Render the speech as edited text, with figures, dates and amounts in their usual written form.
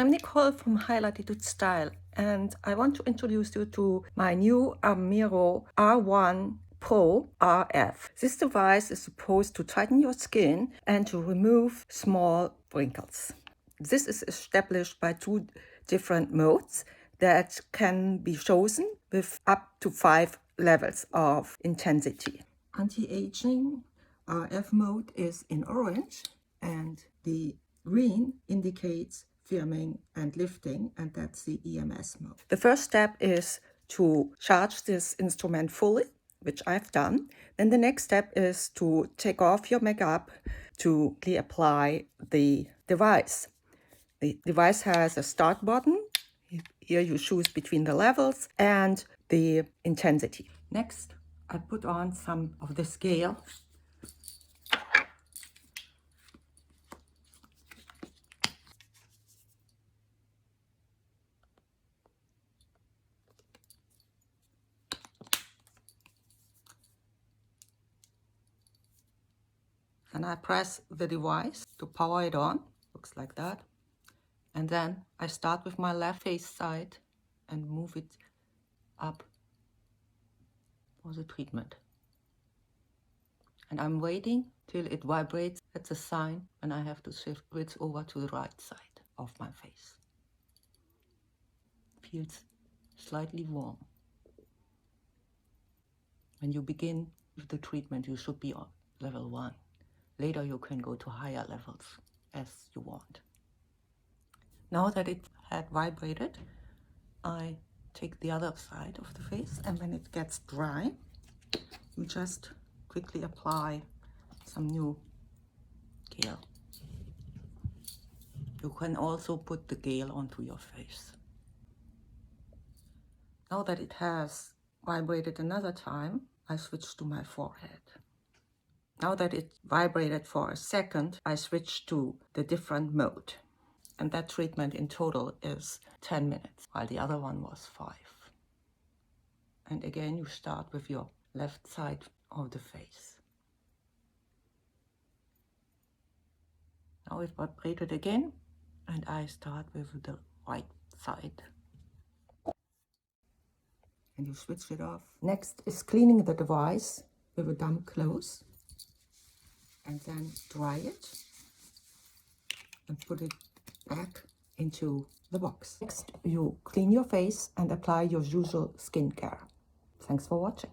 I'm Nicole from Latitude Style, and I want to introduce you to my new Amiro R1 Pro RF. This device is supposed to tighten your skin and to remove small wrinkles. This is established by two different modes that can be chosen with up to 5 levels of intensity. Anti-aging RF mode is in orange, and the green indicates firming and lifting, and that's the EMS mode. The first step is to charge this instrument fully, which I've done. Then the next step is to take off your makeup to apply the device. The device has a start button. Here you choose between the levels and the intensity. Next, I put on some of the scale. And I press the device to power it on. Looks like that. And then I start with my left face side and move it up for the treatment. And I'm waiting till it vibrates. That's a sign when I have to switch over to the right side of my face. Feels slightly warm. When you begin with the treatment, you should be on level 1. Later you can go to higher levels as you want. Now that it had vibrated, I take the other side of the face, and when it gets dry, you just quickly apply some new gel. You can also put the gel onto your face. Now that it has vibrated another time, I switch to my forehead. Now that it vibrated for a second, I switch to the different mode. And that treatment in total is 10 minutes, while the other one was 5. And again, you start with your left side of the face. Now it vibrated again, and I start with the right side. And you switch it off. Next is cleaning the device with a damp cloth, and then dry it and put it back into the box. Next, you clean your face and apply your usual skincare. Thanks for watching.